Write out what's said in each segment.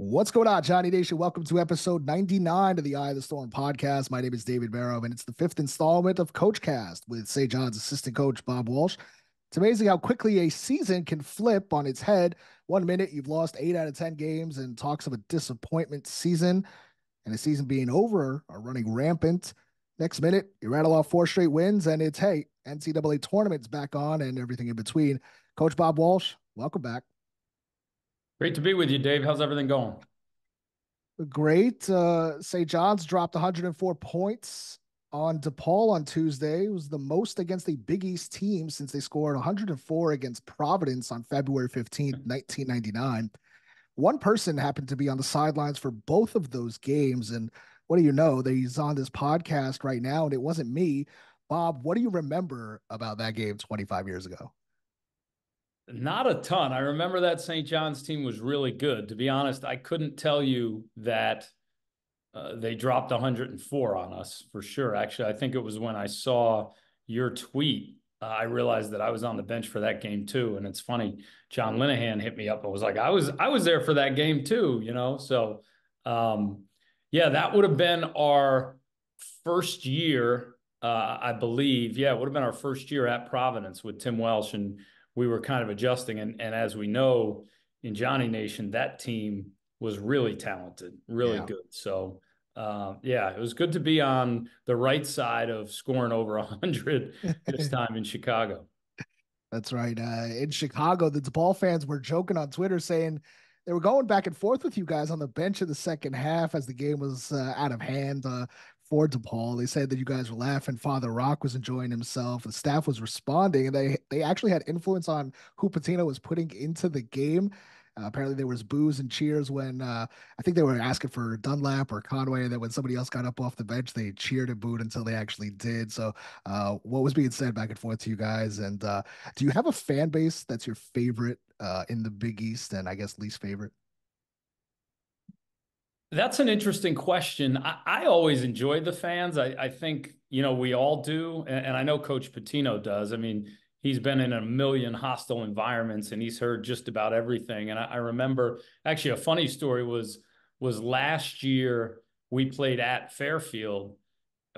What's going on, Johnny Nation? Welcome to episode 99 of the Eye of the Storm podcast. My name is David Barrow, and it's the fifth installment of Coachcast with St. John's assistant coach Bob Walsh. It's amazing how quickly a season can flip on its head. 1 minute, you've lost 8 out of 10 games and talks of a disappointment season, and the season being over are running rampant. Next minute, you rattle off 4 straight wins, and it's, hey, NCAA tournament's back on and everything in between. Coach Bob Walsh, welcome back. Great to be with you, Dave. How's everything going? Great. St. John's dropped 104 points on DePaul on Tuesday. It was the most against a Big East team since they scored 104 against Providence on February 15th, 1999. One person happened to be on the sidelines for both of those games. And what do you know? He's on this podcast right now, and it wasn't me. Bob, what do you remember about that game 25 years ago? Not a ton. I remember that St. John's team was really good. To be honest, I couldn't tell you that they dropped 104 on us for sure. Actually, I think it was when I saw your tweet, I realized that I was on the bench for that game too. And it's funny, John Linehan hit me up and was like, I was there for that game too, you know? So, yeah, that would have been our first year, I believe. Yeah, it would have been our first year at Providence with Tim Welsh, and we were kind of adjusting. And as we know, in Johnny Nation, that team was really talented, really Yeah. good. So, yeah, it was good to be on the right side of scoring over 100 this time in Chicago. That's right. In Chicago, the DePaul fans were joking on Twitter saying they were going back and forth with you guys on the bench in the second half as the game was out of hand for DePaul. They said that you guys were laughing. Father Rock was enjoying himself. The staff was responding, and they actually had influence on who Pitino was putting into the game. Apparently, there was boos and cheers when I think they were asking for Dunlap or Conway, and then when somebody else got up off the bench, they cheered and booed until they actually did. So, what was being said back and forth to you guys? And do you have a fan base that's your favorite in the Big East, and I guess least favorite? That's an interesting question. I always enjoyed the fans. I think, we all do. And I know Coach Pitino does. I mean, he's been in a million hostile environments and he's heard just about everything. And I remember actually a funny story was last year we played at Fairfield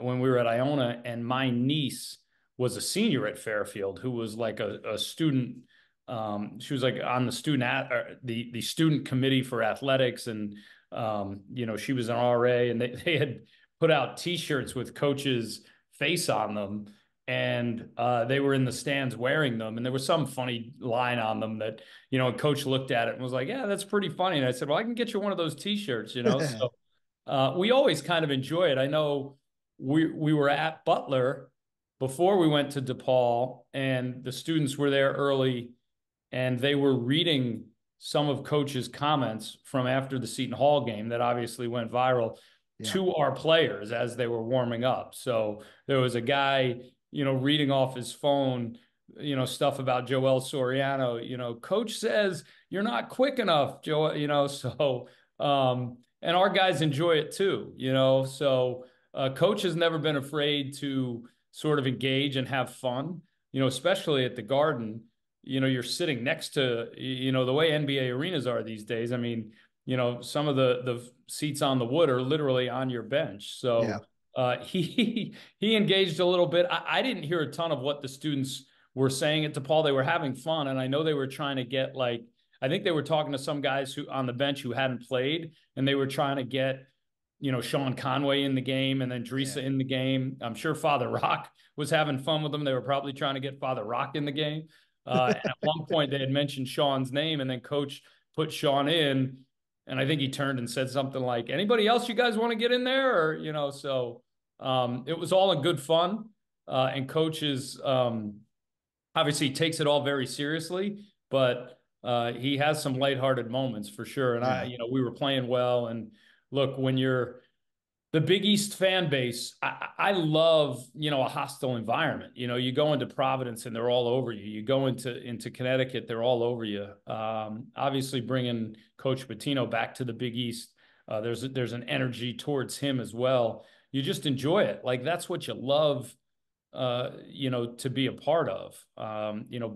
when we were at Iona, and my niece was a senior at Fairfield who was like a student. She was like on the the student committee for athletics, and she was an RA, and they had put out T-shirts with coaches' face on them, and they were in the stands wearing them, and there was some funny line on them that a coach looked at it and was like, "Yeah, that's pretty funny." And I said, "Well, I can get you one of those T-shirts." So we always kind of enjoy it. I know we were at Butler before we went to DePaul, and the students were there early, and they were reading some of Coach's comments from after the Seton Hall game that obviously went viral Yeah. to our players as they were warming up. So there was a guy, reading off his phone, stuff about Joel Soriano. Coach says you're not quick enough, Joel. And our guys enjoy it too. So Coach has never been afraid to sort of engage and have fun. Especially at the Garden. You're sitting next to, the way NBA arenas are these days. I mean, some of the seats on the wood are literally on your bench. Yeah. So he engaged a little bit. I didn't hear a ton of what the students were saying at DePaul. They were having fun, and I know they were trying to get I think they were talking to some guys who on the bench who hadn't played, and they were trying to get Sean Conway in the game and then Yeah. Drisa in the game. I'm sure Father Rock was having fun with them. They were probably trying to get Father Rock in the game. And at one point, they had mentioned Sean's name, and then Coach put Sean in, and I think he turned and said something like, "Anybody else you guys want to get in there?" Or so it was all in good fun. And Coach is obviously takes it all very seriously, but he has some lighthearted moments for sure. And Yeah. we were playing well. And look, when you're the Big East fan base, I love, a hostile environment. You go into Providence and they're all over you. You go into Connecticut, they're all over you. Obviously, bringing Coach Pitino back to the Big East, there's an energy towards him as well. You just enjoy it. Like that's what you love, to be a part of.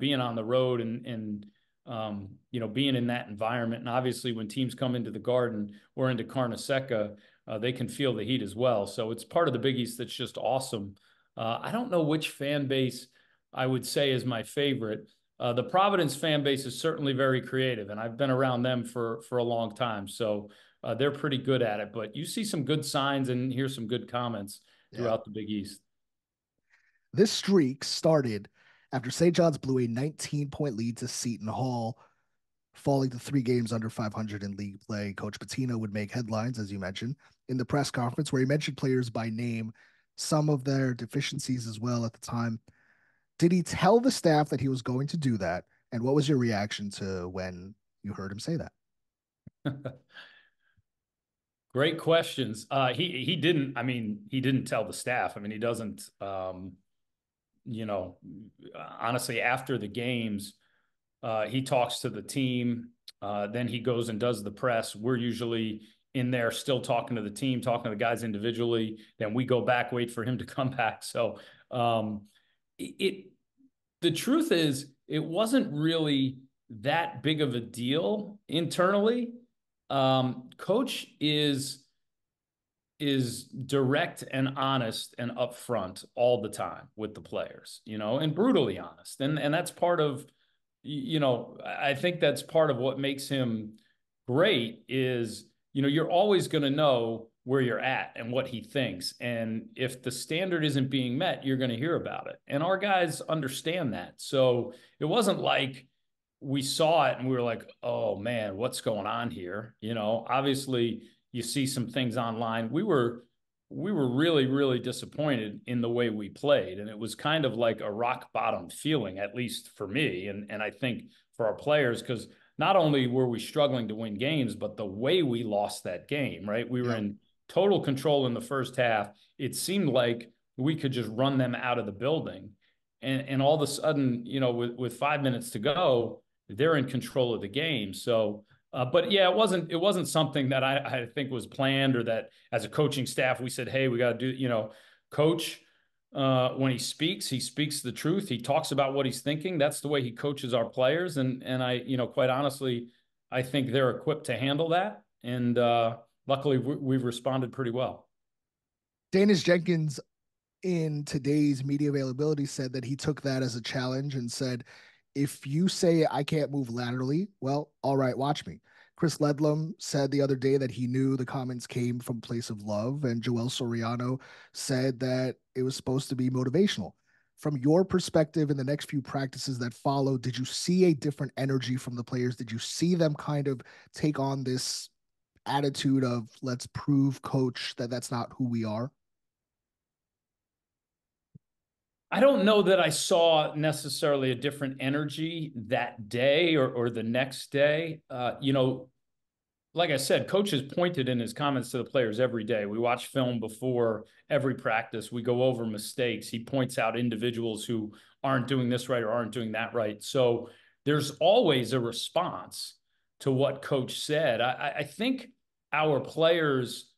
Being on the road and being in that environment. And obviously when teams come into the Garden or into Carnesecca, they can feel the heat as well. So it's part of the Big East that's just awesome. I don't know which fan base I would say is my favorite. The Providence fan base is certainly very creative, and I've been around them for a long time. So they're pretty good at it. But you see some good signs and hear some good comments Yeah. throughout the Big East. This streak started after St. John's blew a 19-point lead to Seton Hall, falling to 3 games under 500 in league play. Coach Pitino would make headlines, as you mentioned, in the press conference where he mentioned players by name, some of their deficiencies as well at the time. Did he tell the staff that he was going to do that? And what was your reaction to when you heard him say that? Great questions. He didn't. I mean, he didn't tell the staff. I mean, he doesn't. You know, honestly, after the games, he talks to the team. Then he goes and does the press. We're usually in there still talking to the team, talking to the guys individually. Then we go back, wait for him to come back. So it the truth is, it wasn't really that big of a deal internally. Coach is direct and honest and upfront all the time with the players, and brutally honest. And that's part of, I think that's part of what makes him great is, you're always going to know where you're at and what he thinks. And if the standard isn't being met, you're going to hear about it. And our guys understand that. So it wasn't like we saw it and we were like, oh man, what's going on here? Obviously you see some things online. We were really, really disappointed in the way we played. And it was kind of like a rock bottom feeling, at least for me. And I think for our players, because not only were we struggling to win games, but the way we lost that game, right? We were in total control in the first half. It seemed like we could just run them out of the building. And all of a sudden, with 5 minutes to go, they're in control of the game. So, but yeah, it wasn't something that I think was planned, or that as a coaching staff, we said, hey, we got to do, coach, when he speaks the truth. He talks about what he's thinking. That's the way he coaches our players. And I, quite honestly, I think they're equipped to handle that. And luckily we've responded pretty well. Danish Jenkins in today's media availability said that he took that as a challenge and said, if you say I can't move laterally, well, all right, watch me. Chris Ledlum said the other day that he knew the comments came from a place of love, and Joel Soriano said that it was supposed to be motivational. From your perspective, in the next few practices that follow, did you see a different energy from the players? Did you see them kind of take on this attitude of let's prove, coach, that that's not who we are? I don't know that I saw necessarily a different energy that day or the next day. Like I said, coach has pointed in his comments to the players every day. We watch film before every practice. We go over mistakes. He points out individuals who aren't doing this right or aren't doing that right. So there's always a response to what coach said. I think our players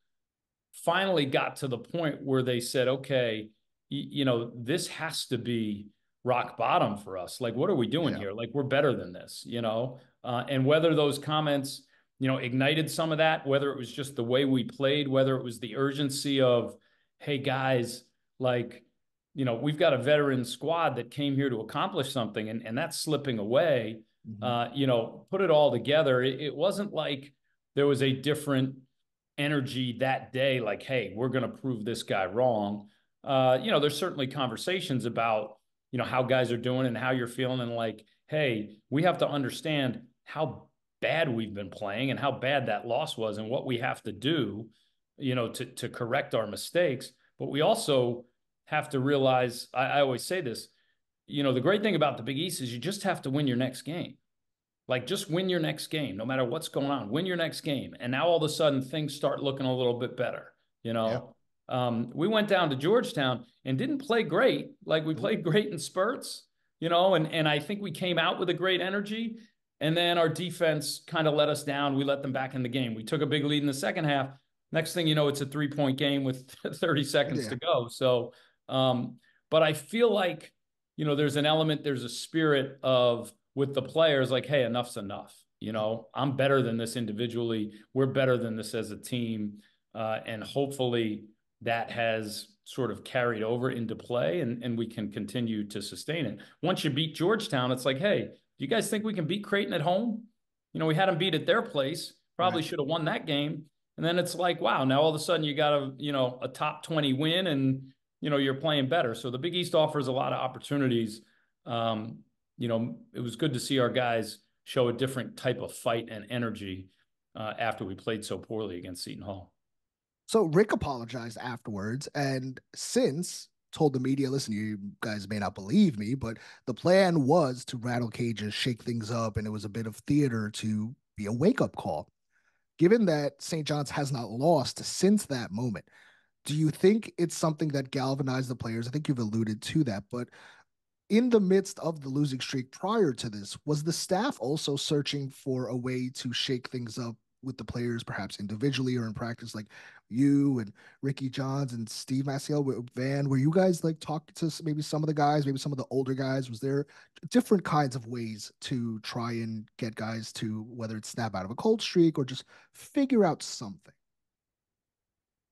finally got to the point where they said, okay, this has to be rock bottom for us. Like, what are we doing here? Like, we're better than this, and whether those comments, ignited some of that, whether it was just the way we played, whether it was the urgency of, hey guys, like, we've got a veteran squad that came here to accomplish something, and that's slipping away. Put it all together. It wasn't like there was a different energy that day. Like, hey, we're going to prove this guy wrong. There's certainly conversations about, how guys are doing and how you're feeling. And like, hey, we have to understand how bad we've been playing and how bad that loss was and what we have to do, to correct our mistakes. But we also have to realize, I always say this, the great thing about the Big East is you just have to win your next game. Like, just win your next game, no matter what's going on, win your next game. And now all of a sudden things start looking a little bit better, We went down to Georgetown and didn't play great. Like, we played great in spurts, and I think we came out with a great energy. And then our defense kind of let us down. We let them back in the game. We took a big lead in the second half. Next thing you know, it's a 3-point game with 30 seconds to go. So, but I feel like, there's an element, there's a spirit of with the players, like, hey, enough's enough. You know, I'm better than this individually. We're better than this as a team. And hopefully that has sort of carried over into play, and we can continue to sustain it. Once you beat Georgetown, it's like, hey, do you guys think we can beat Creighton at home? You know, we had them beat at their place, probably should have won that game. And then it's like, wow, now all of a sudden you got a top 20 win, and, you're playing better. So the Big East offers a lot of opportunities. It was good to see our guys show a different type of fight and energy after we played so poorly against Seton Hall. So Rick apologized afterwards and since told the media, listen, you guys may not believe me, but the plan was to rattle cages, shake things up, and it was a bit of theater to be a wake-up call. Given that St. John's has not lost since that moment, do you think it's something that galvanized the players? I think you've alluded to that, but in the midst of the losing streak prior to this, was the staff also searching for a way to shake things up with the players, perhaps individually or in practice, like you and Ricky Johns and Steve Maciel, Van? Were you guys like talking to maybe some of the guys, maybe some of the older guys? Was there different kinds of ways to try and get guys to, whether it's snap out of a cold streak or just figure out something?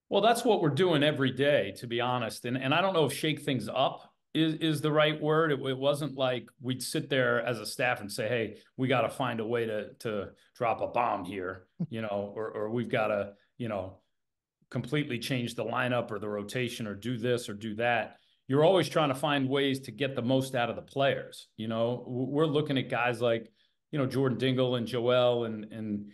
Well, that's what we're doing every day, to be honest. And I don't know if shake things up is the right word. It wasn't like we'd sit there as a staff and say, hey, we got to find a way to drop a bomb here, or we've got to, completely change the lineup or the rotation or do this or do that. You're always trying to find ways to get the most out of the players. We're looking at guys like, Jordan Dingle and Joel and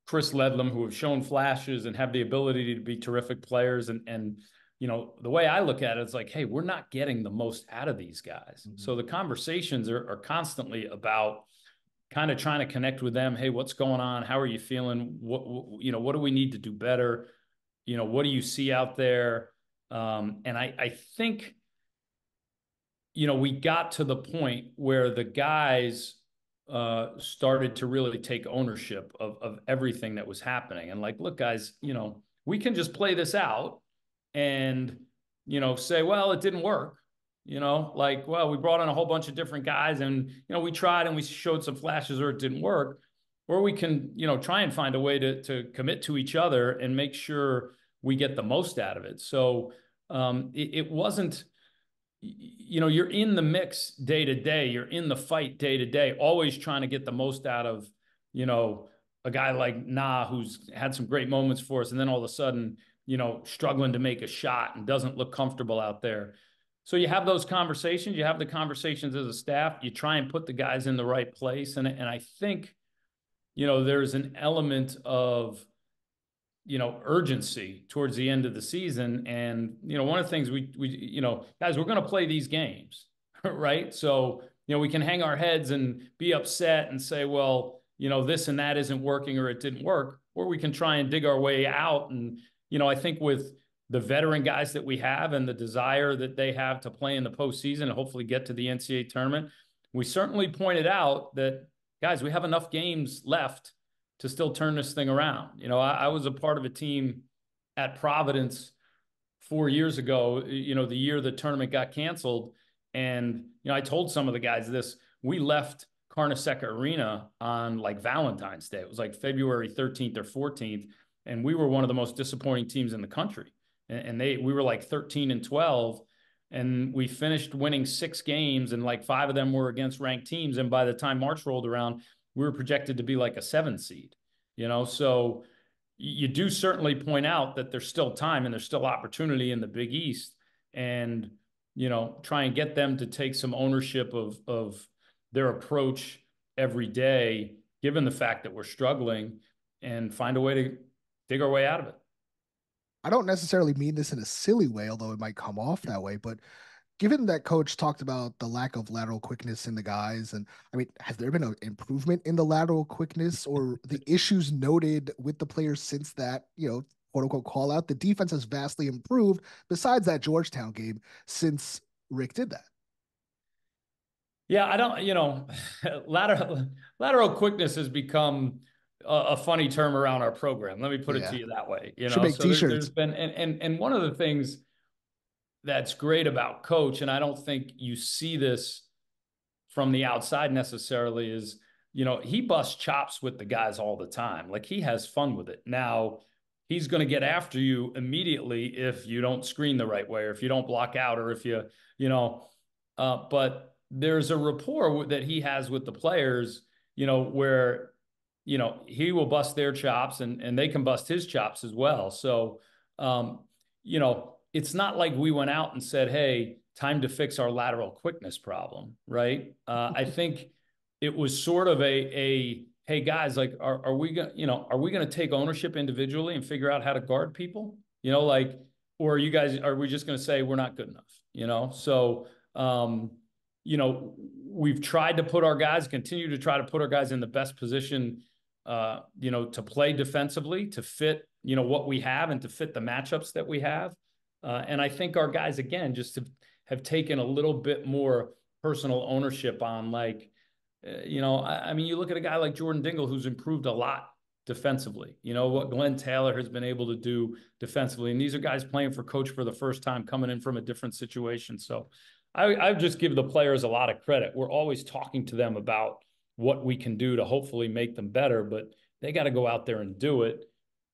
Chris Ledlum, who have shown flashes and have the ability to be terrific players. And the way I look at it, it's like, hey, we're not getting the most out of these guys. Mm-hmm. So the conversations are constantly about kind of trying to connect with them. Hey, what's going on? How are you feeling? What do we need to do better? What do you see out there? And I think, we got to the point where the guys started to really take ownership of everything that was happening. And like, look, guys, we can just play this out and, say, well, it didn't work. Well, we brought in a whole bunch of different guys and, we tried and we showed some flashes or it didn't work. Or we can, try and find a way to commit to each other and make sure we get the most out of it. So it wasn't, you're in the mix day to day. You're in the fight day to day, always trying to get the most out of, a guy like Nah, who's had some great moments for us. And then all of a sudden, struggling to make a shot and doesn't look comfortable out there. So you have those conversations, you have the conversations as a staff, you try and put the guys in the right place. And I think, there's an element of, urgency towards the end of the season. And, one of the things we guys, we're going to play these games, right? So, we can hang our heads and be upset and say, well, this and that isn't working or it didn't work, or we can try and dig our way out. And, I think with the veteran guys that we have and the desire that they have to play in the postseason and hopefully get to the NCAA tournament, we certainly pointed out that, guys, we have enough games left to still turn this thing around. I was a part of a team at Providence 4 years ago, the year the tournament got canceled. And, I told some of the guys this, we left Carnesecca Arena on like Valentine's Day. It was like February 13th or 14th. And we were one of the most disappointing teams in the country. And we were like 13-12. And we finished winning 6 games and like 5 of them were against ranked teams. And by the time March rolled around, we were projected to be like a 7 seed, so you do certainly point out that there's still time and there's still opportunity in the Big East and, try and get them to take some ownership of their approach every day, given the fact that we're struggling, and find a way to dig our way out of it. I don't necessarily mean this in a silly way, although it might come off that way, but given that coach talked about the lack of lateral quickness in the guys, and I mean, has there been an improvement in the lateral quickness or the issues noted with the players since that, quote unquote call out? The defense has vastly improved besides that Georgetown game since Rick did that. Yeah, I don't, lateral quickness has become a funny term around our program. Let me put it to you that way. Should make so t-shirts. There's been, and one of the things that's great about Coach, and I don't think you see this from the outside necessarily is, he busts chops with the guys all the time. Like, he has fun with it. Now, he's going to get after you immediately if you don't screen the right way, or if you don't block out, or if but there's a rapport that he has with the players, where, he will bust their chops, and they can bust his chops as well. So, it's not like we went out and said, hey, time to fix our lateral quickness problem, right? I think it was sort of hey guys, like, are we gonna take ownership individually and figure out how to guard people? Or are we just gonna say we're not good enough? So we've tried to continue to try to put our guys in the best position, to play defensively, to fit, what we have, and to fit the matchups that we have. And I think our guys, again, just have taken a little bit more personal ownership on, like, I mean, you look at a guy like Jordan Dingle, who's improved a lot defensively, what Glenn Taylor has been able to do defensively. And these are guys playing for coach for the first time, coming in from a different situation. So I just give the players a lot of credit. We're always talking to them about what we can do to hopefully make them better, but they got to go out there and do it.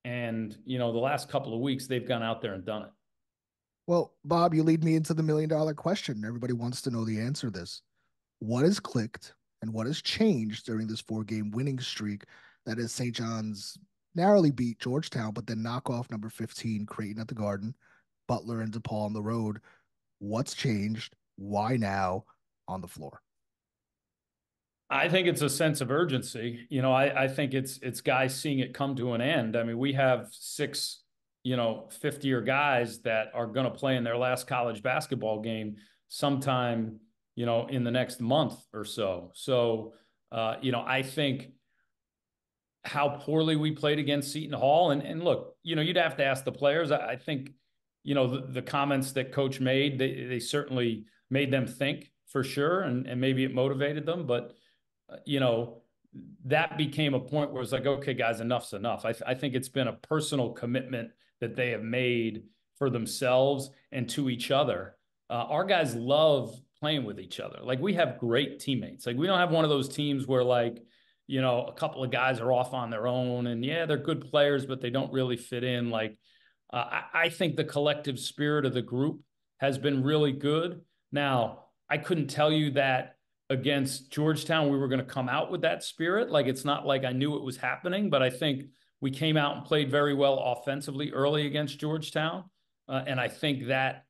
And, the last couple of weeks, they've gone out there and done it. Well, Bob, you lead me into the $1 million question. Everybody wants to know the answer to this. What has clicked and what has changed during this 4-game winning streak that is St. John's narrowly beat Georgetown, but then knock off number 15, Creighton at the Garden, Butler and DePaul on the road? What's changed? Why now on the floor? I think it's a sense of urgency. I think it's guys seeing it come to an end. I mean, we have 6, fifth-year guys that are going to play in their last college basketball game sometime, in the next month or so. So, I think how poorly we played against Seton Hall, and look, you'd have to ask the players. I think, the comments that coach made, they certainly made them think, for sure, and maybe it motivated them, but that became a point where it's like, okay, guys, enough's enough. I think it's been a personal commitment that they have made for themselves and to each other. Our guys love playing with each other. Like, we have great teammates. Like, we don't have one of those teams where, like, a couple of guys are off on their own, and yeah, they're good players, but they don't really fit in. Like, I think the collective spirit of the group has been really good. Now, I couldn't tell you that against Georgetown we were going to come out with that spirit. Like, it's not like I knew it was happening, but I think we came out and played very well offensively early against Georgetown. And I think that,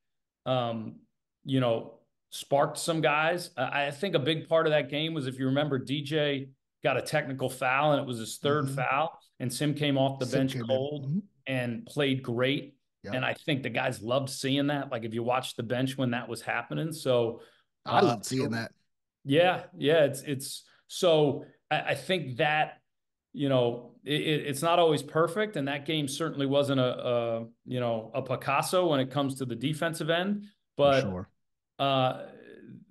sparked some guys. I think a big part of that game was, if you remember, DJ got a technical foul, and it was his third foul, and Sim came off the bench cold and played great. Yep. And I think the guys loved seeing that. Like, if you watched the bench when that was happening. So I loved seeing that. Yeah. It's so I think that, it's not always perfect. And that game certainly wasn't a Picasso when it comes to the defensive end, but sure.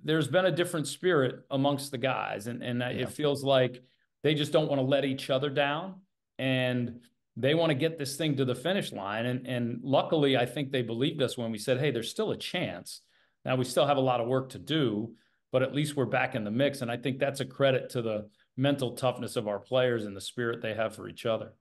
There's been a different spirit amongst the guys, and it feels like they just don't want to let each other down, and they want to get this thing to the finish line. And luckily, I think they believed us when we said, hey, there's still a chance. Now, we still have a lot of work to do, but at least we're back in the mix. And I think that's a credit to the mental toughness of our players and the spirit they have for each other.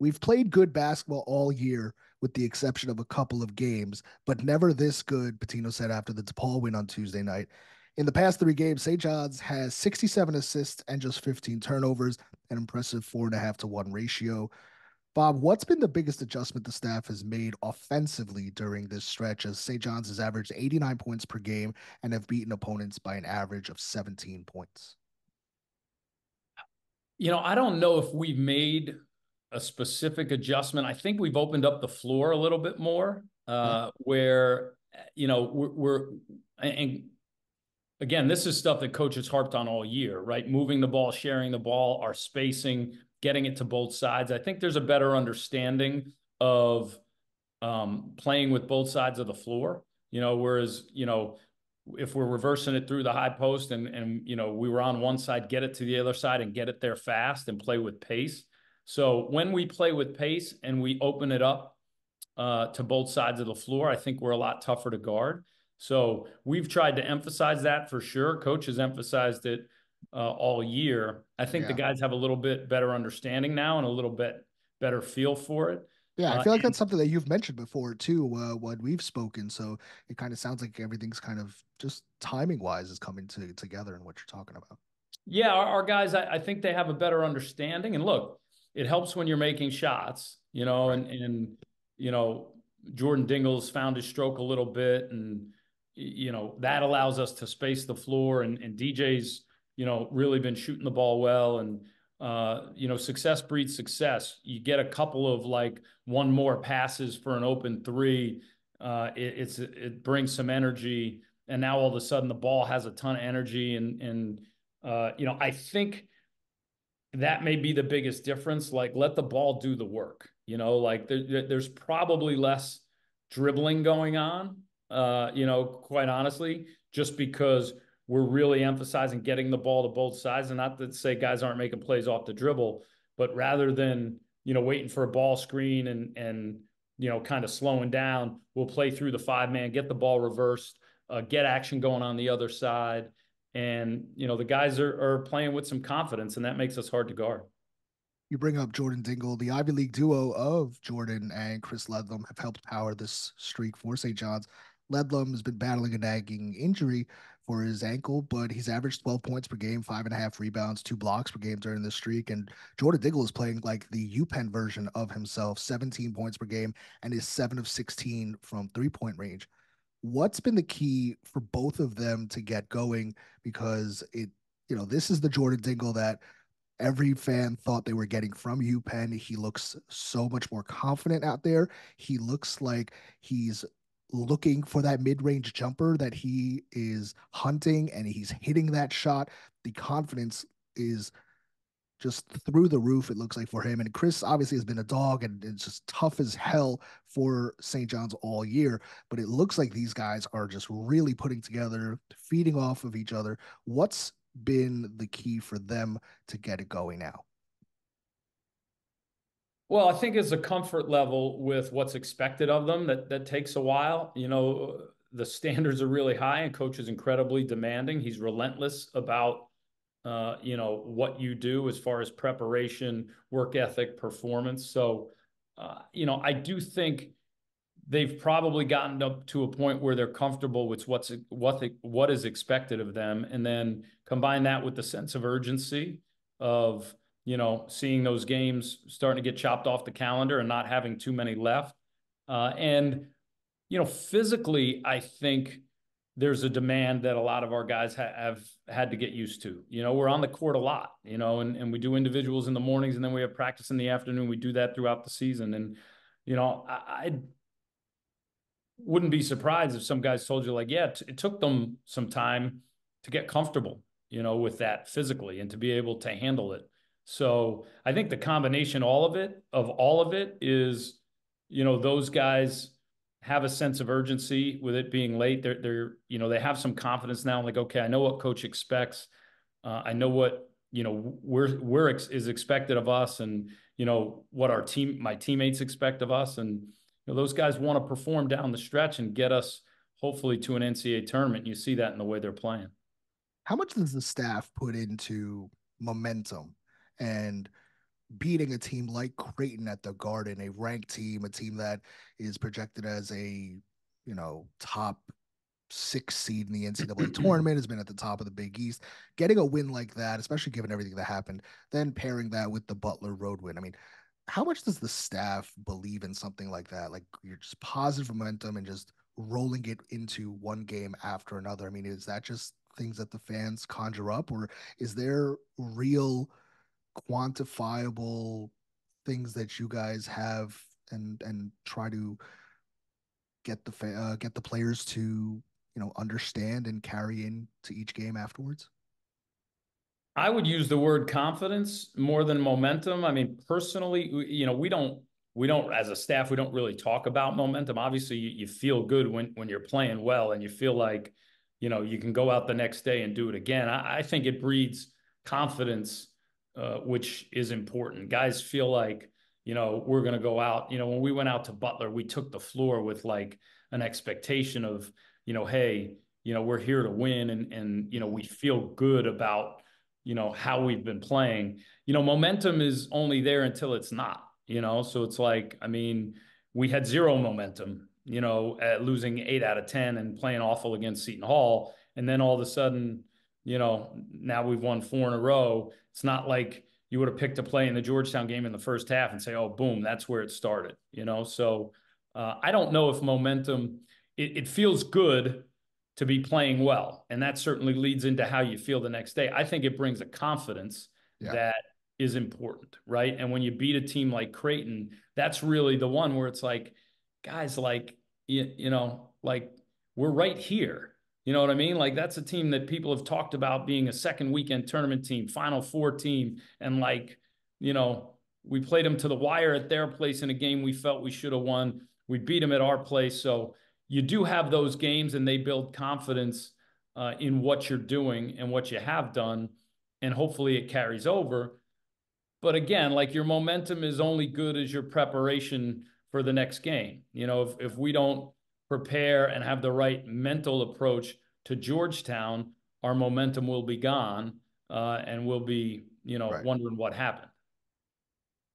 We've played good basketball all year, with the exception of a couple of games, but never this good, Pitino said after the DePaul win on Tuesday night. In the past 3 games, St. John's has 67 assists and just 15 turnovers, an impressive 4.5-to-1 ratio. Bob, what's been the biggest adjustment the staff has made offensively during this stretch, as St. John's has averaged 89 points per game and have beaten opponents by an average of 17 points? I don't know if we've made a specific adjustment. I think we've opened up the floor a little bit more, where, we're and again, this is stuff that coaches harped on all year, right? Moving the ball, sharing the ball, our spacing, getting it to both sides. I think there's a better understanding of playing with both sides of the floor, whereas, if we're reversing it through the high post and we were on one side, get it to the other side and get it there fast and play with pace. So when we play with pace and we open it up to both sides of the floor, I think we're a lot tougher to guard. So we've tried to emphasize that for sure. Coach has emphasized it all year. I think the Yeah. guys have a little bit better understanding now and a little bit better feel for it. Yeah, I Uh, feel like that's something that you've mentioned before too, when we've spoken. So it kind of sounds like everything's kind of just timing wise is coming together in what you're talking about. Yeah, our guys, I think they have a better understanding. And look, it helps when you're making shots, Right. and you know, Jordan Dingle's found his stroke a little bit, and that allows us to space the floor. And DJ's, really been shooting the ball well, and success breeds success. You get a couple of like one more passes for an open three, it brings some energy, and now all of a sudden the ball has a ton of energy, and I think that may be the biggest difference. Like, let the ball do the work. Like there's probably less dribbling going on. Quite honestly, just because we're really emphasizing getting the ball to both sides, and not to say guys aren't making plays off the dribble, but rather than waiting for a ball screen and kind of slowing down, we'll play through the 5-man, get the ball reversed, get action going on the other side, and the guys are playing with some confidence, and that makes us hard to guard. You bring up Jordan Dingle, the Ivy League duo of Jordan and Chris Ledlum have helped power this streak for St. John's. Ledlum has been battling a nagging injury for his ankle, but he's averaged 12 points per game, 5.5 rebounds, 2 blocks per game during this streak. And Jordan Dingle is playing like the UPenn version of himself, 17 points per game, and is 7 of 16 from 3-point range. What's been the key for both of them to get going? Because this is the Jordan Dingle that every fan thought they were getting from UPenn. He looks so much more confident out there. He looks like he's looking for that mid-range jumper that he is hunting, and he's hitting that shot. The confidence is just through the roof, it looks like, for him. And Chris obviously has been a dog, and it's just tough as hell for St. John's all year. But it looks like these guys are just really putting together, feeding off of each other. What's been the key for them to get it going now? Well, I think it's a comfort level with what's expected of them that takes a while. The standards are really high, and coach is incredibly demanding. He's relentless about what you do as far as preparation, work ethic, performance. So, I do think they've probably gotten up to a point where they're comfortable with what is expected of them, and then combine that with the sense of urgency of seeing those games starting to get chopped off the calendar and not having too many left. And physically, I think there's a demand that a lot of our guys have had to get used to. We're on the court a lot, and we do individuals in the mornings, and then we have practice in the afternoon. We do that throughout the season. And, I wouldn't be surprised if some guys told you, like, yeah, it took them some time to get comfortable, with that physically and to be able to handle it. So I think the combination, all of it is, those guys have a sense of urgency with it being late. They have some confidence now. Like, okay, I know what coach expects. I know what, is expected of us, and, what my teammates expect of us. And, those guys want to perform down the stretch and get us hopefully to an NCAA tournament. You see that in the way they're playing. How much does the staff put into momentum and beating a team like Creighton at the Garden, a ranked team, a team that is projected as a, top 6 seed in the NCAA tournament, has been at the top of the Big East. Getting a win like that, especially given everything that happened, then pairing that with the Butler road win. I mean, how much does the staff believe in something like that? Like, you're just positive momentum and just rolling it into one game after another. I mean, is that just things that the fans conjure up, or is there real quantifiable things that you guys have and try to get the players to understand and carry into each game afterwards? I would use the word confidence more than momentum. I mean, personally, we don't as a staff, we don't really talk about momentum. Obviously, you feel good when you're playing well, and you feel like, you can go out the next day and do it again. I think it breeds confidence, which is important. Guys feel like, we're going to go out. When we went out to Butler, we took the floor with like an expectation of, hey, we're here to win, and we feel good about, how we've been playing. Momentum is only there until it's not, so it's like, I mean, we had zero momentum, at losing 8 out of 10 and playing awful against Seton Hall. And then all of a sudden, now we've won 4 in a row. It's not like you would have picked a play in the Georgetown game in the first half and say, oh, boom, that's where it started, So I don't know if momentum, it feels good to be playing well. And that certainly leads into how you feel the next day. I think it brings a confidence that is important, right? And when you beat a team like Creighton, that's really the one where it's like, guys, like, like we're right here. You know what I mean? Like that's a team that people have talked about being a second weekend tournament team, Final Four team. And like, we played them to the wire at their place in a game we felt we should have won. We beat them at our place. So you do have those games and they build confidence in what you're doing and what you have done. And hopefully it carries over. But again, like your momentum is only good as your preparation for the next game. If we don't prepare and have the right mental approach to Georgetown, our momentum will be gone, and we'll be, wondering what happened.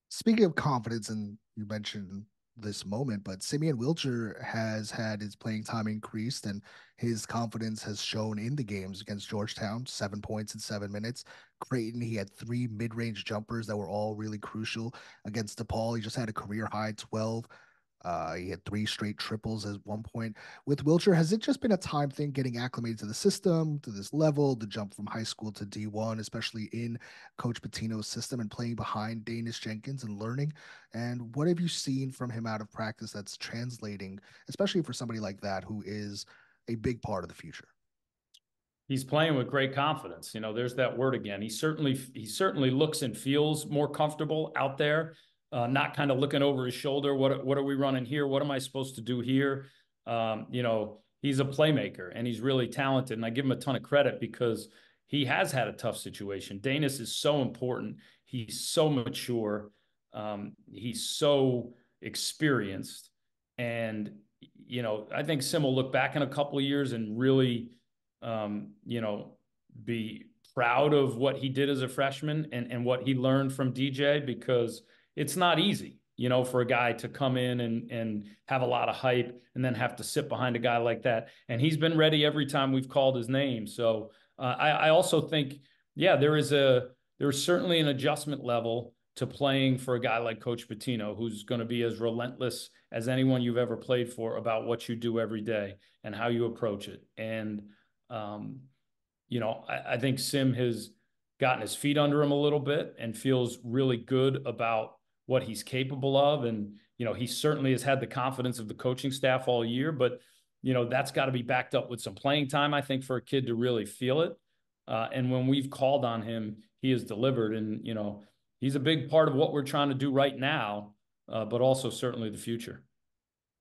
Speaking of confidence, and you mentioned this moment, but Simeon Wilcher has had his playing time increased and his confidence has shown in the games against Georgetown, 7 points in 7 minutes. Creighton, he had 3 mid-range jumpers that were all really crucial. Against DePaul, he just had a career high 12. He had 3 straight triples at one point. With Wilcher, has it just been a time thing getting acclimated to the system, to this level, the jump from high school to D1, especially in Coach Pitino's system and playing behind Danis Jenkins and learning? And what have you seen from him out of practice that's translating, especially for somebody like that who is a big part of the future? He's playing with great confidence. There's that word again. He certainly looks and feels more comfortable out there, not kind of looking over his shoulder. What are we running here? What am I supposed to do here? He's a playmaker and he's really talented. And I give him a ton of credit because he has had a tough situation. Danis is so important. He's so mature. He's so experienced. And, I think Sim will look back in a couple of years and really, be proud of what he did as a freshman and what he learned from DJ, because it's not easy, for a guy to come in and have a lot of hype and then have to sit behind a guy like that. And he's been ready every time we've called his name. So I also think, there's certainly an adjustment level to playing for a guy like Coach Pitino, who's going to be as relentless as anyone you've ever played for about what you do every day and how you approach it. And, I think Sim has gotten his feet under him a little bit and feels really good about what he's capable of. And, he certainly has had the confidence of the coaching staff all year, but, that's got to be backed up with some playing time, I think, for a kid to really feel it. And when we've called on him, he has delivered. And, he's a big part of what we're trying to do right now, but also certainly the future.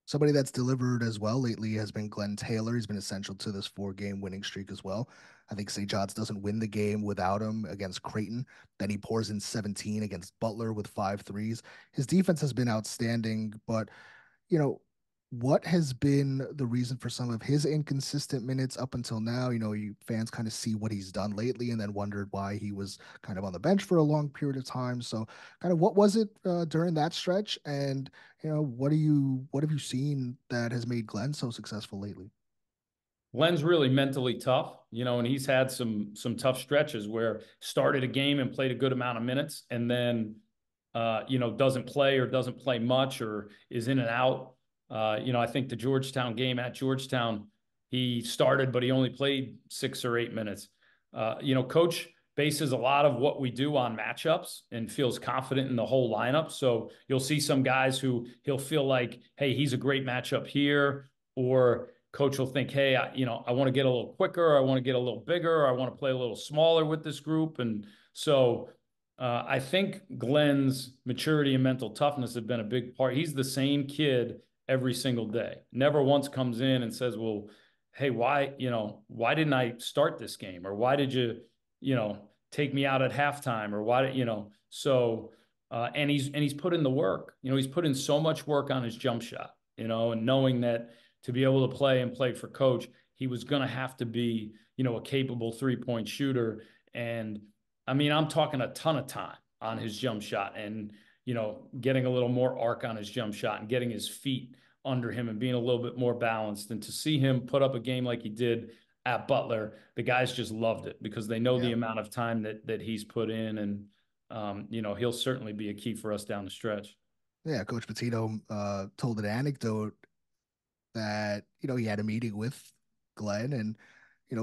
Somebody that's delivered as well lately has been Glenn Taylor. He's been essential to this 4-game winning streak as well. I think St. John's doesn't win the game without him against Creighton. Then he pours in 17 against Butler with 5 threes. His defense has been outstanding, but you know, what has been the reason for some of his inconsistent minutes up until now? You fans kind of see what he's done lately and then wondered why he was kind of on the bench for a long period of time. So, kind of what was it during that stretch? And what have you seen that has made Glenn so successful lately? Glenn's really mentally tough, and he's had some tough stretches where started a game and played a good amount of minutes and then doesn't play or doesn't play much or is in and out. I think the Georgetown game at Georgetown, he started, but he only played 6 or 8 minutes. Coach bases a lot of what we do on matchups and feels confident in the whole lineup. So you'll see some guys who he'll feel like, hey, he's a great matchup here, or coach will think, hey, I want to get a little quicker, or I want to get a little bigger, or I want to play a little smaller with this group. And so I think Glenn's maturity and mental toughness have been a big part. He's the same kid every single day. Never once comes in and says, well, hey, why didn't I start this game? Or why did you take me out at halftime? Or why did, so, and he's put in the work, he's put in so much work on his jump shot, and knowing that to be able to play and play for coach, he was going to have to be, a capable 3-point shooter. And I mean, I'm talking a ton of time on his jump shot and, getting a little more arc on his jump shot and getting his feet under him and being a little bit more balanced. And to see him put up a game like he did at Butler, the guys just loved it because they know the amount of time that he's put in. And, he'll certainly be a key for us down the stretch. Yeah, Coach Pitino told an anecdote that, he had a meeting with Glenn and,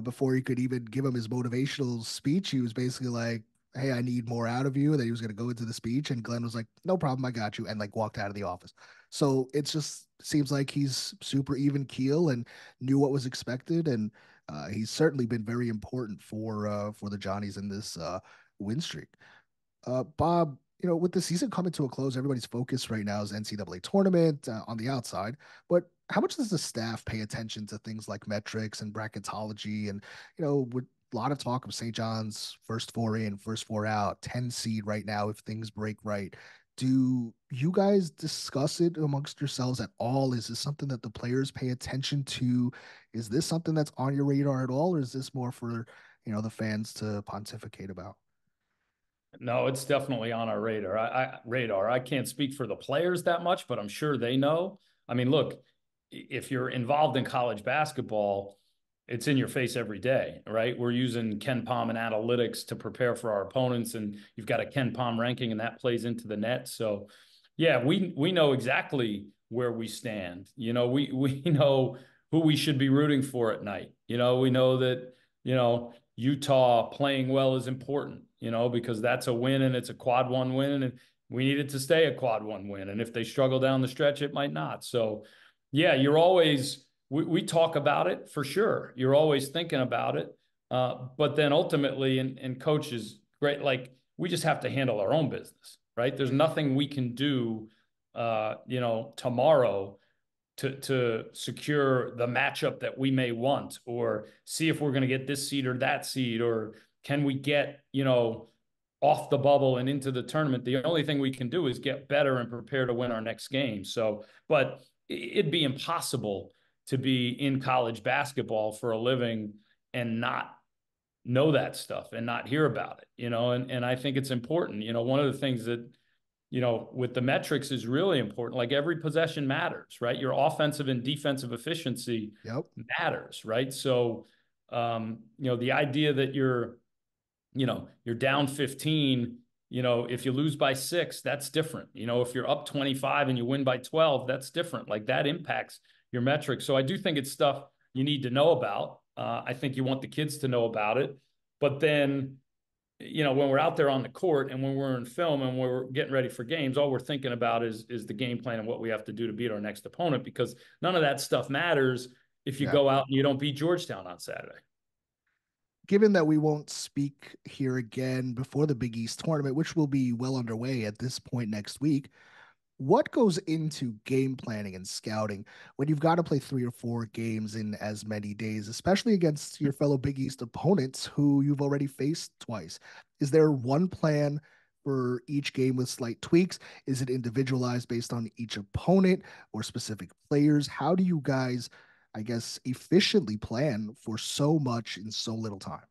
before he could even give him his motivational speech, he was basically like, hey, I need more out of you. And then he was going to go into the speech and Glenn was like, no problem. I got you. And like walked out of the office. So it just seems like he's super even keel and knew what was expected. And he's certainly been very important for the Johnnies in this win streak. Bob, with the season coming to a close, everybody's focus right now is NCAA tournament on the outside. But how much does the staff pay attention to things like metrics and bracketology? And, with a lot of talk of St. John's first four in, first four out, 10 seed right now if things break right. Do you guys discuss it amongst yourselves at all? Is this something that the players pay attention to? Is this something that's on your radar at all? Or is this more for, the fans to pontificate about? No, it's definitely on our radar. I can't speak for the players that much, but I'm sure they know. I mean, look, if you're involved in college basketball, it's in your face every day, right? We're using Ken Palm and analytics to prepare for our opponents, and you've got a Ken Palm ranking, and that plays into the net. So, yeah, we know exactly where we stand. We know who we should be rooting for at night. We know that Utah playing well is important, because that's a win and it's a quad one win. And we need it to stay a quad one win. And if they struggle down the stretch, it might not. So, yeah, we talk about it for sure. You're always thinking about it. But then ultimately, and coach is great, like we just have to handle our own business, right? There's nothing we can do, tomorrow to secure the matchup that we may want or see if we're going to get this seed or that seed or can we get off the bubble and into the tournament. The only thing we can do is get better and prepare to win our next game. So but it'd be impossible to be in college basketball for a living and not know that stuff and not hear about it, and I think it's important. One of the things that with the metrics is really important. Like every possession matters, right? Your offensive and defensive efficiency matters, right? So, the idea that you're down 15, if you lose by 6, that's different. If you're up 25 and you win by 12, that's different. Like that impacts your metrics. So I do think it's stuff you need to know about. I think you want the kids to know about it, but then when we're out there on the court and when we're in film and we're getting ready for games, all we're thinking about is the game plan and what we have to do to beat our next opponent, because none of that stuff matters if you go out and you don't beat Georgetown on Saturday. Given that we won't speak here again before the Big East tournament, which will be well underway at this point next week, what goes into game planning and scouting when you've got to play 3 or 4 games in as many days, especially against your fellow Big East opponents who you've already faced twice? Is there one plan for each game with slight tweaks? Is it individualized based on each opponent or specific players? How do you guys, I guess, efficiently plan for so much in so little time?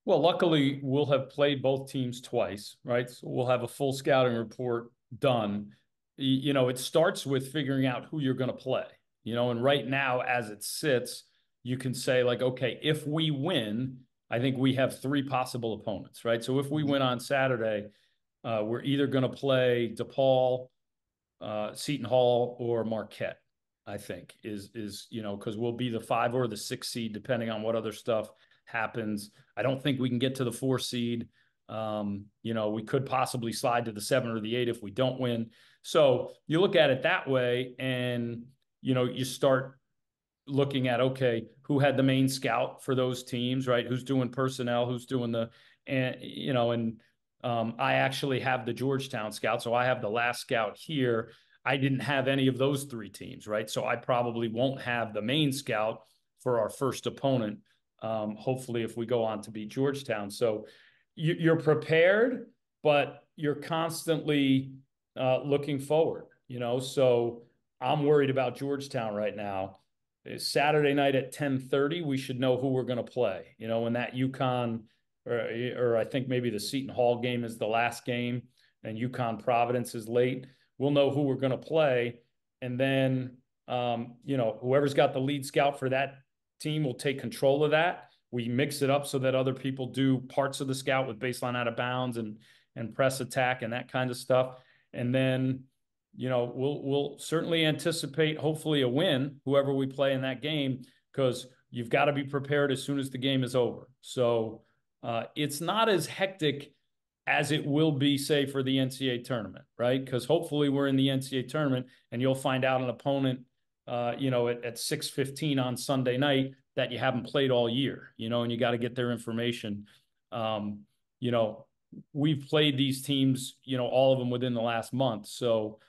Well, luckily, we'll have played both teams twice, right? So we'll have a full scouting report done. It starts with figuring out who you're going to play, and right now, as it sits, you can say, like, okay, if we win, I think we have 3 possible opponents, right? So if we win on Saturday, we're either going to play DePaul, Seton Hall, or Marquette. I think is because we'll be the 5 or the 6 seed depending on what other stuff happens. I don't think we can get to the 4 seed. We could possibly slide to the 7 or the 8 if we don't win. So you look at it that way, and you start looking at, okay, who had the main scout for those teams, right? Who's doing personnel, who's doing I actually have the Georgetown scout, so I have the last scout here. I didn't have any of those 3 teams, right? So I probably won't have the main scout for our first opponent. Hopefully, if we go on to beat Georgetown. So you're prepared, but you're constantly looking forward, So I'm worried about Georgetown right now. Saturday night at 10:30, we should know who we're going to play. When that UConn or I think maybe the Seton Hall game is the last game and UConn Providence is late, we'll know who we're going to play. And then, whoever's got the lead scout for that team will take control of that. We mix it up so that other people do parts of the scout with baseline out of bounds and press attack and that kind of stuff. And then, we'll certainly anticipate hopefully a win, whoever we play in that game, because you've got to be prepared as soon as the game is over. So it's not as hectic as it will be, say, for the NCAA tournament, right? Because hopefully we're in the NCAA tournament and you'll find out an opponent, at 6:15 on Sunday night that you haven't played all year, and you got to get their information. We've played these teams, all of them within the last month. So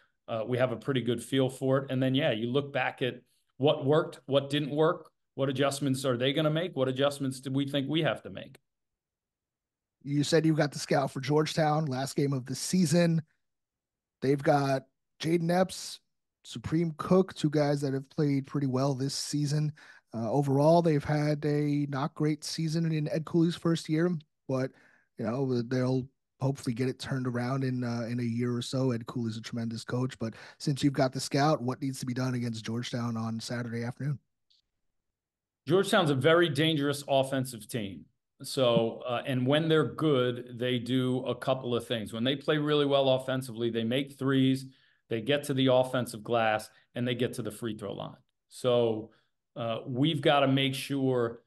we have a pretty good feel for it. And then, you look back at what worked, what didn't work, what adjustments are they going to make? What adjustments do we think we have to make? You said you got the scout for Georgetown, last game of the season. They've got Jaden Epps, Supreme Cook, two guys that have played pretty well this season. Overall, they've had a not great season in Ed Cooley's first year, but they'll hopefully get it turned around in a year or so. Ed Cooley's a tremendous coach, but since you've got the scout, what needs to be done against Georgetown on Saturday afternoon? Georgetown's a very dangerous offensive team. So, and when they're good, they do a couple of things. When they play really well offensively, they make threes, they get to the offensive glass, and they get to the free throw line. So we've got to make sure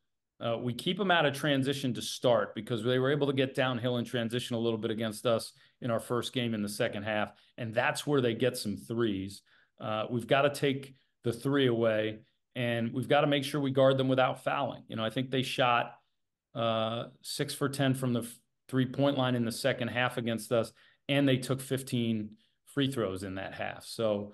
we keep them out of transition to start, because they were able to get downhill in transition a little bit against us in our first game in the second half, and that's where they get some threes. We've got to take the three away, and we've got to make sure we guard them without fouling. I think they shot 6 for 10 from the 3-point line in the second half against us, and they took 15 free throws in that half. So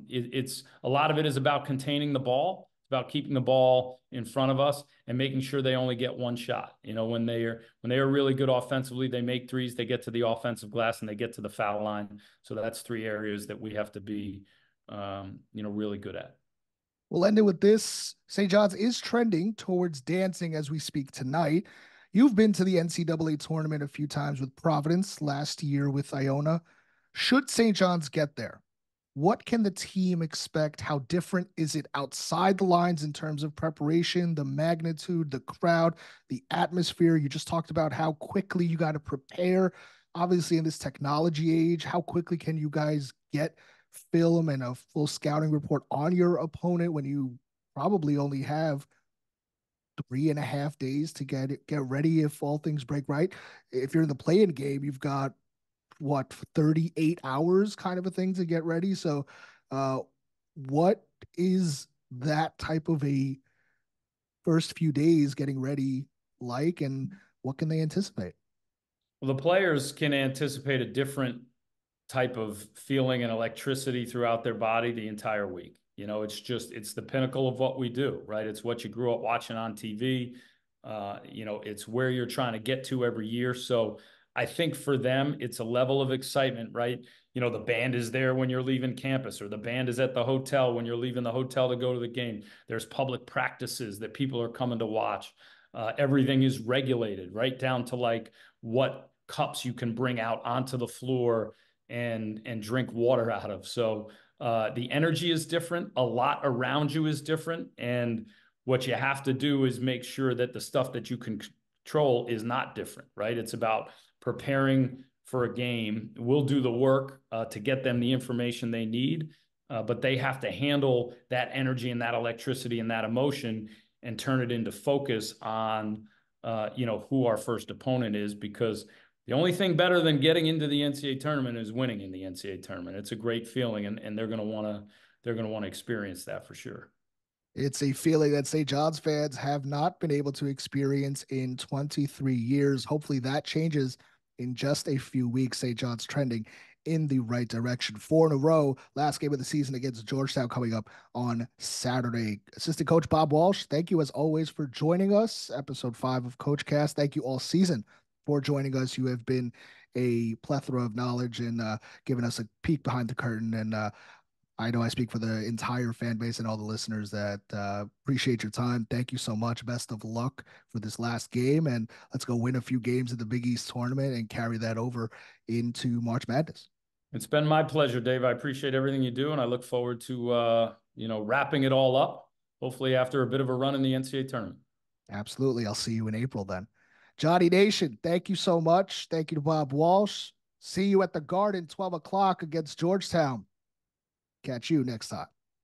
it's a lot of it is about containing the ball. It's about keeping the ball in front of us and making sure they only get one shot. When they are really good offensively, they make threes, they get to the offensive glass, and they get to the foul line. So that's three areas that we have to be really good at. We'll end it with this. St. John's is trending towards dancing as we speak tonight. You've been to the NCAA tournament a few times with Providence, last year with Iona. Should St. John's get there, what can the team expect? How different is it outside the lines in terms of preparation, the magnitude, the crowd, the atmosphere? You just talked about how quickly you got to prepare. Obviously, in this technology age, how quickly can you guys get film and a full scouting report on your opponent when you probably only have 3.5 days to get ready if all things break right? If you're in the play-in game, you've got 38 hours kind of a thing to get ready. So what is that type of a first few days getting ready like, and what can they anticipate? Well, the players can anticipate a different type of feeling and electricity throughout their body the entire week. It's the pinnacle of what we do, right? It's what you grew up watching on TV. It's where you're trying to get to every year. So I think for them, it's a level of excitement, right? The band is there when you're leaving campus, or the band is at the hotel when you're leaving the hotel to go to the game. There's public practices that people are coming to watch. Everything is regulated, right down to like what cups you can bring out onto the floor and drink water out of. So the energy is different. A lot around you is different. And what you have to do is make sure that the stuff that you can control is not different, right? It's about preparing for a game. We'll do the work to get them the information they need, but they have to handle that energy and that electricity and that emotion and turn it into focus on who our first opponent is, because the only thing better than getting into the NCAA tournament is winning in the NCAA tournament. It's a great feeling, and they're going to want to experience that for sure. It's a feeling that St. John's fans have not been able to experience in 23 years. Hopefully that changes in just a few weeks. St. John's trending in the right direction. 4 in a row, last game of the season against Georgetown coming up on Saturday. Assistant Coach Bob Walsh, thank you as always for joining us. Episode 5 of Coachcast. Thank you all season for joining us. You have been a plethora of knowledge and giving us a peek behind the curtain, and I know I speak for the entire fan base and all the listeners that appreciate your time. Thank you so much. Best of luck for this last game, and let's go win a few games in the Big East tournament and carry that over into March Madness. It's been my pleasure, Dave. I appreciate everything you do, and I look forward to wrapping it all up. Hopefully, after a bit of a run in the NCAA tournament. Absolutely. I'll see you in April then. Johnny Nation, thank you so much. Thank you to Bob Walsh. See you at the Garden, 12 o'clock against Georgetown. Catch you next time.